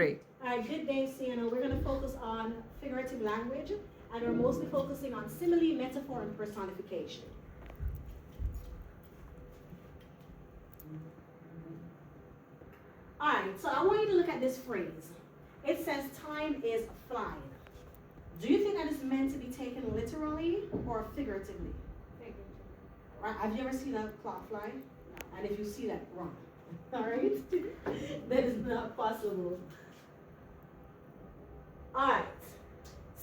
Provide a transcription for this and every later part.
Great. All right, good day, Sienna. We're going to focus on figurative language, and we're mostly focusing on simile, metaphor, and personification. All right, so I want you to look at this phrase. It says time is flying. Do you think that is meant to be taken literally or figuratively? Figuratively. Right, have you ever seen a clock fly? No. And if you see that, run. All right? That is not possible. All right.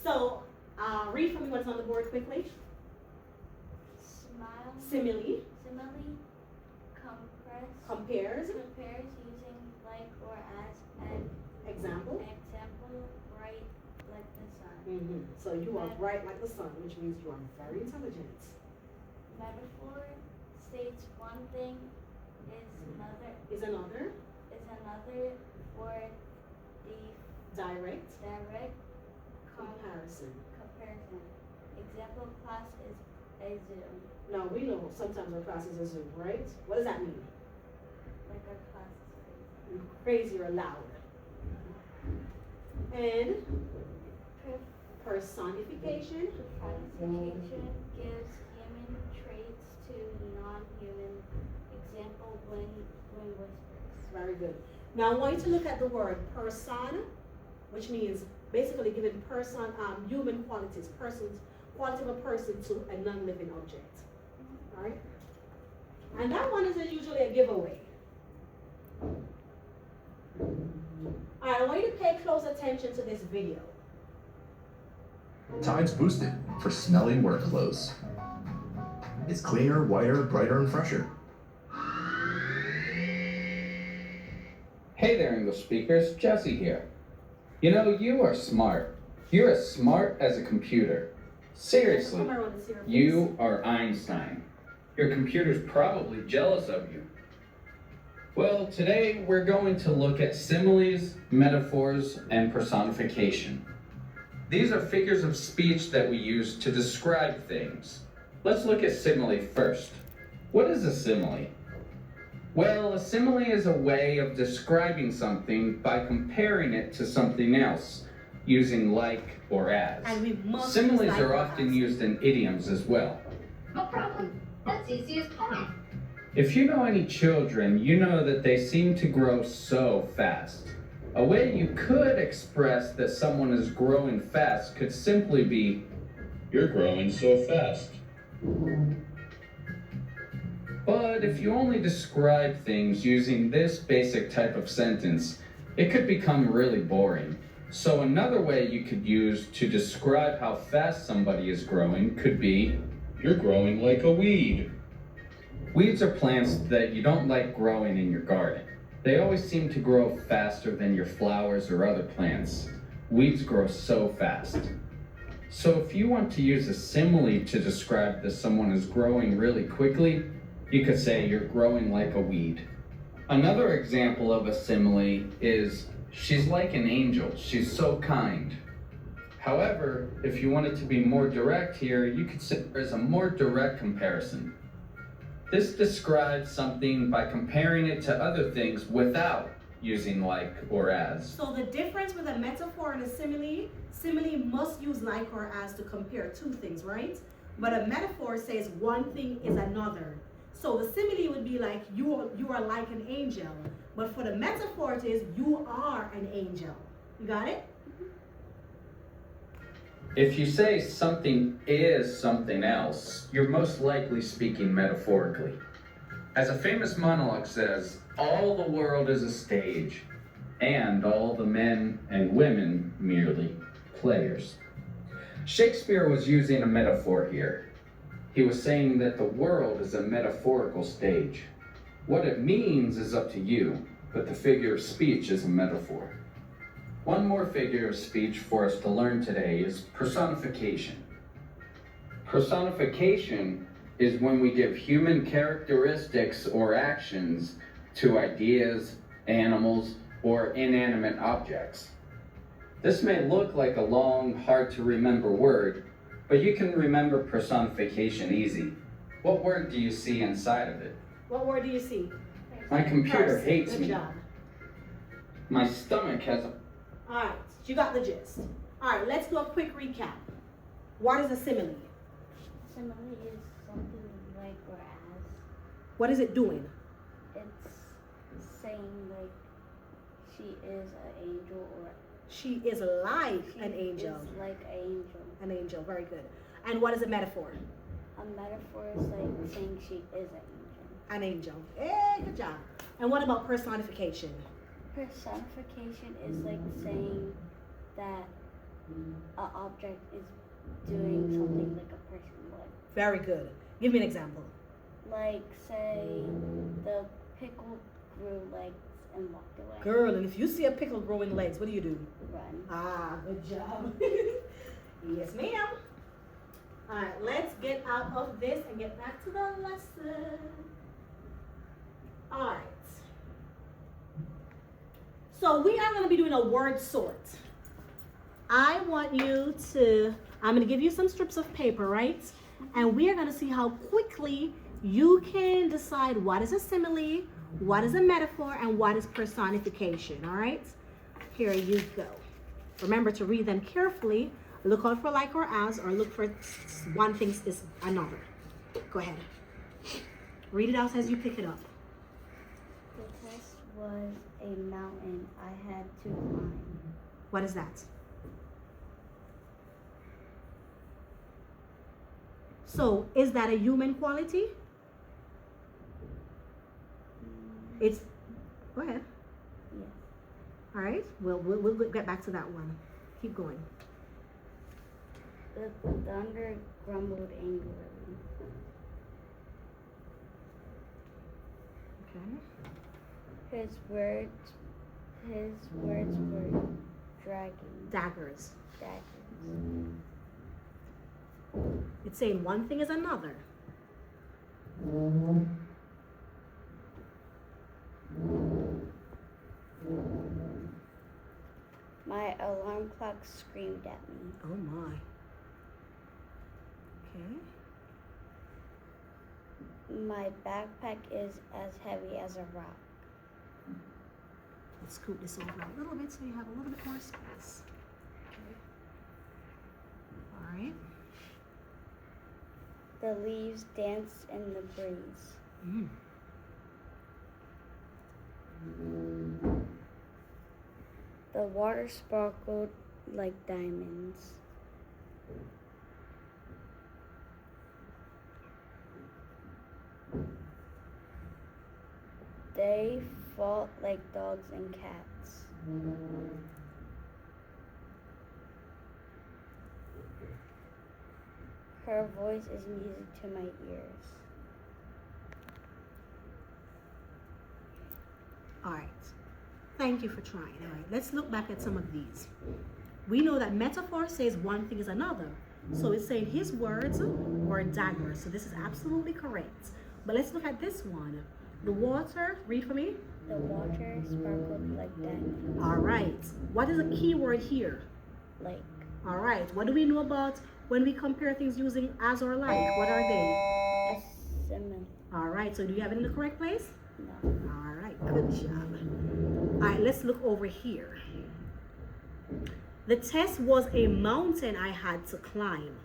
So, read for me what's on the board quickly. Smile. Simile. Simile. Compress. Compares. Compares using like or as an Example. example. Bright like the sun. Mm-hmm. So you are bright like the sun, which means you are very intelligent. Metaphor states one thing Is another for the direct comparison. Example class is a Zoom. Now we know sometimes our classes are Zoom, right? What does that mean? Like our class is Crazy or loud. And personification. personification gives human traits to non-human. Example when whispers. Very good. Now I want you to look at the word person, which means basically giving human qualities, quality of a person to a non-living object. All right? And that one isn't usually a giveaway. All right, I want you to pay close attention to this video. Tide's boosted for smelly work clothes. It's cleaner, whiter, brighter, and fresher. Hey there, English speakers, Jesse here. You know, you are smart. You're as smart as a computer. Seriously, Come around and see your face. you are Einstein. Your computer's probably jealous of you. Well, today we're going to look at similes, metaphors, and personification. These are figures of speech that we use to describe things. Let's look at simile first. What is a simile? Well, a simile is a way of describing something by comparing it to something else, using like or as. And we must Similes use like are or often as. used in idioms as well. No problem. That's easy as pie. If you know any children, you know that they seem to grow so fast. A way you could express that someone is growing fast could simply be, "You're growing so fast." But if you only describe things using this basic type of sentence, it could become really boring. So another way you could use to describe how fast somebody is growing could be, "You're growing like a weed." Weeds are plants that you don't like growing in your garden. They always seem to grow faster than your flowers or other plants. Weeds grow so fast. So if you want to use a simile to describe that someone is growing really quickly, you could say you're growing like a weed. Another example of a simile is, "She's like an angel, she's so kind." However, if you wanted to be more direct here, you could say there's a more direct comparison. This describes something by comparing it to other things without using like or as. So the difference with a metaphor and a simile must use like or as to compare two things, right? But a metaphor says one thing is another. So the simile would be like you are like an angel, but for the metaphor it is you are an angel. You got it? If you say something is something else, you're most likely speaking metaphorically. As a famous monologue says, all the world is a stage, and all the men and women merely players. Shakespeare was using a metaphor here. He was saying that the world is a metaphorical stage. What it means is up to you, but the figure of speech is a metaphor. One more figure of speech for us to learn today is personification. Personification is when we give human characteristics or actions to ideas, animals, or inanimate objects. This may look like a long, hard to remember word, but you can remember personification easy. What word do you see inside of it? What word do you see? My computer Person. hates Good me. job. My stomach has a Alright, you got the gist. Alright, let's do a quick recap. What is a simile? Simile is something like or as. What is it doing? It's saying like she is an angel or She is like she an angel. is like an angel. An angel, very good. And what is a metaphor? A metaphor is like saying she is an angel. An angel. Hey, good job. And what about personification? Personification is like saying that an object is doing something like a person would. Very good. Give me an example. Like say the pickle grew legs and walked away. Girl, and if you see a pickle growing legs, what do you do? Run. Ah, good job. Yes, ma'am. All right, let's get out of this and get back to the lesson. All right. So we are going to be doing a word sort. I want you to, I'm going to give you some strips of paper, right? And we are going to see how quickly you can decide what is a simile, what is a metaphor, and what is personification, all right? Here you go. Remember to read them carefully. Look out for like or as, or look for one thing is another. Go ahead. Read it out as you pick it up. The test was a mountain I had to climb. What is that? So, is that a human quality? It's, go ahead. Yes. All right, we'll get back to that one. Keep going. The thunder grumbled angrily. Okay. His words were dragging Daggers. daggers. It's saying one thing is another. My alarm clock screamed at me. Oh my. Okay. My backpack is as heavy as a rock. Let's scoot this over a little bit so you have a little bit more space. Okay. All right. The leaves danced in the breeze. Mm. The water sparkled like diamonds. They fought like dogs and cats. Her voice is music to my ears. All right. Thank you for trying. All right, let's look back at some of these. We know that metaphor says one thing is another. So it's saying his words were daggers. So this is absolutely correct. But let's look at this one. The water, read for me. The water sparkled like diamonds. All right. What is a key word here? Like All right. What do we know about when we compare things using as or like? What are they? a simile. All right. So do you have it in the correct place? No. All right. Good job. All right. Let's look over here. The test was a mountain I had to climb.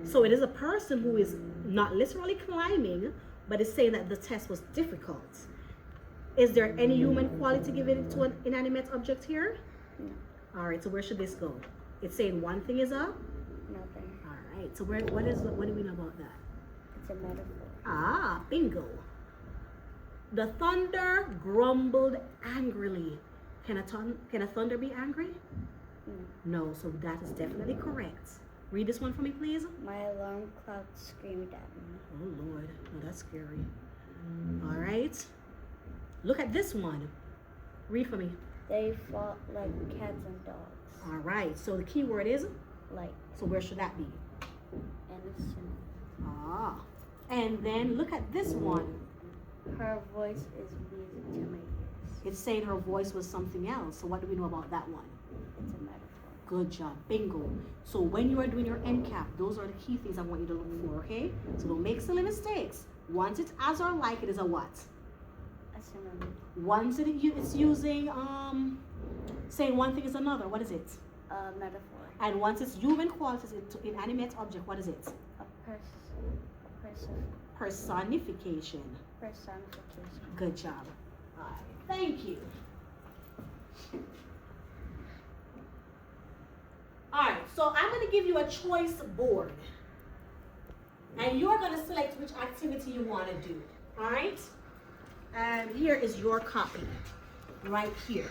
So it is a person who is not literally climbing, but is saying that the test was difficult. Is there any human quality given to an inanimate object here? No. All right, so where should this go? It's saying one thing is a? Nothing. All right, so what do we know about that? It's a metaphor. Ah, bingo. The thunder grumbled angrily. Can a thunder be angry? No, so that is definitely correct. Read this one for me, please. My alarm clock screamed at me. Oh, Lord. Oh, that's scary. All right. Look at this one. Read for me. They fought like cats and dogs. All right. So the key word is? Like So where should that be? innocent. Ah. And then look at this one. Her voice is music to my ears. It's saying her voice was something else. So what do we know about that one? It's a metaphor. Good job. Bingo. So when you are doing your NCAP, those are the key things I want you to look for, okay? So don't make silly mistakes. Once it's as or like, it is a what? A simile. Once it's using Saying one thing is another, what is it? A metaphor. And once it's human qualities, inanimate object, what is it? A person. Personification. Personification. Good job. All right, thank you. All right, so I'm going to give you a choice board. And you're going to select which activity you want to do. All right? And here is your copy. Right here.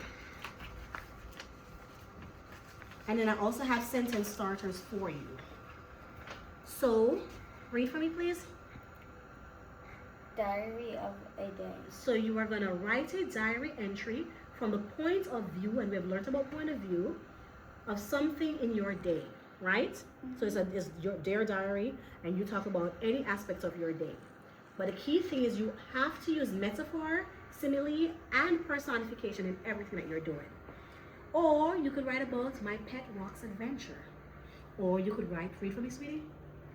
And then I also have sentence starters for you. So, read for me, please. Diary of a day. So you are going to write a diary entry from the point of view, and we have learned about point of view, of something in your day, right? Mm-hmm. So it's your diary, and you talk about any aspects of your day. But the key thing is you have to use metaphor, simile, and personification in everything that you're doing. Or you could write about my pet walks adventure. Or you could write, read for me, sweetie.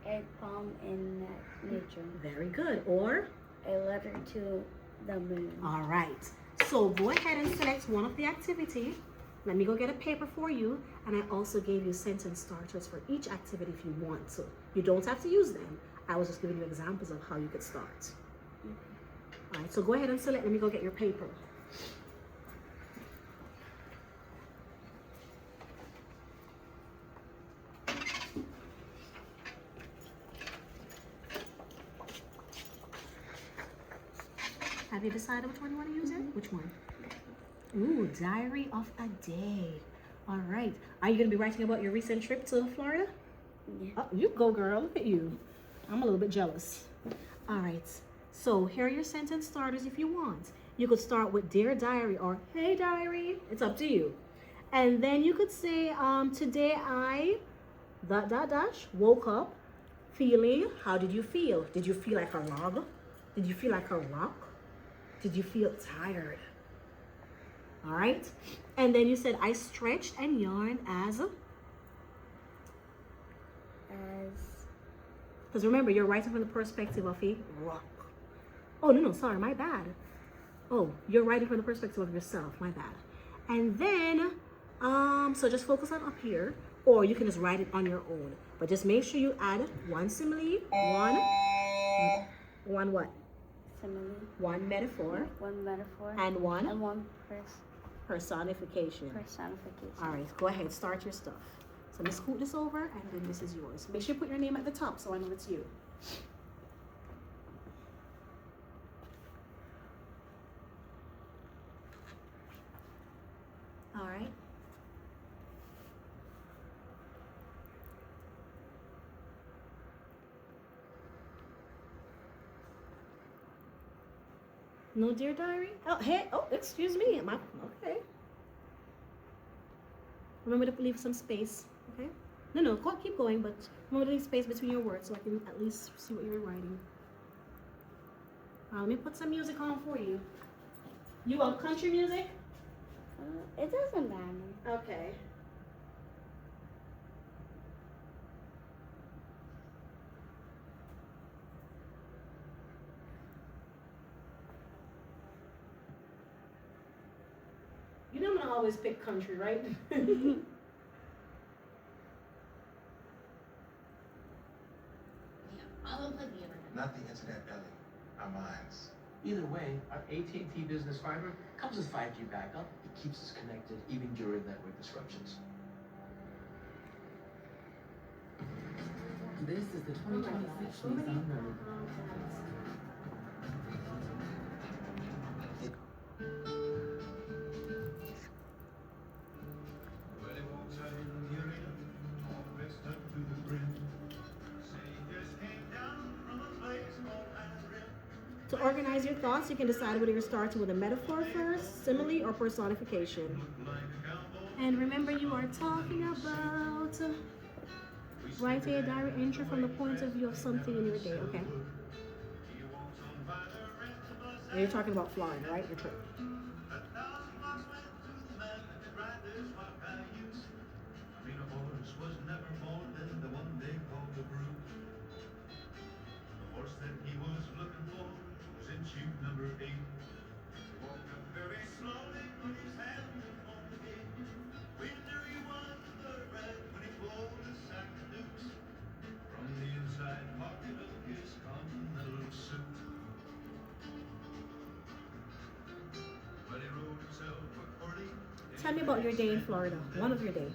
A poem in nature. Very good. Or? A letter to the moon. All right. So go ahead and select one of the activity. Let me go get a paper for you. And I also gave you sentence starters for each activity if you want to. You don't have to use them. I was just giving you examples of how you could start. Okay. All right. So go ahead and select. Let me go get your paper. Have you decided which one you want to use it? Which one? Ooh, diary of a day. All right. Are you going to be writing about your recent trip to Florida? Yeah. Oh, you go, girl. Look at you. I'm a little bit jealous. All right. So here are your sentence starters if you want. You could start with Dear Diary or Hey Diary. It's up to you. And then you could say, today I, ... woke up feeling, how did you feel? Did you feel like a log? Did you feel like a rock? Did you feel tired? All right. And then you said, I stretched and yawned as. Because remember, you're writing from the perspective of a rock. Oh, no, sorry, my bad. Oh, you're writing from the perspective of yourself, my bad. And then, so just focus on up here, or you can just write it on your own. But just make sure you add one simile, one what? Simile. One metaphor. One metaphor. And one? And one personification. Personification. All right, go ahead, start your stuff. So let me scoot this over, and then this is yours. Make sure you put your name at the top so I know it's you. All right. No Dear Diary? Oh, hey, oh, excuse me. Okay. Remember to leave some space, okay? No, keep going, but remember to leave space between your words so I can at least see what you're writing. Let me put some music on for you. You want country music? It doesn't matter. Okay. You know I'm gonna always pick country, right? Not the internet belly, our minds. Either way, our AT&T Business Fiber comes with 5G backup. It keeps us connected even during network disruptions. This is the 2026 Nissan Rogue. To organize your thoughts, you can decide whether you're starting with a metaphor first, simile, or personification. And remember, you are talking about write a diary entry from the point of view of something in your day, okay? And you're talking about Florida, right? Your trip. Tell me about your day in Florida. One of your day.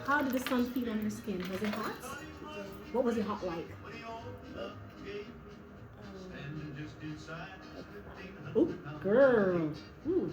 How did the sun feel on your skin? Was it hot? What was it hot like? Ooh, girl. Ooh.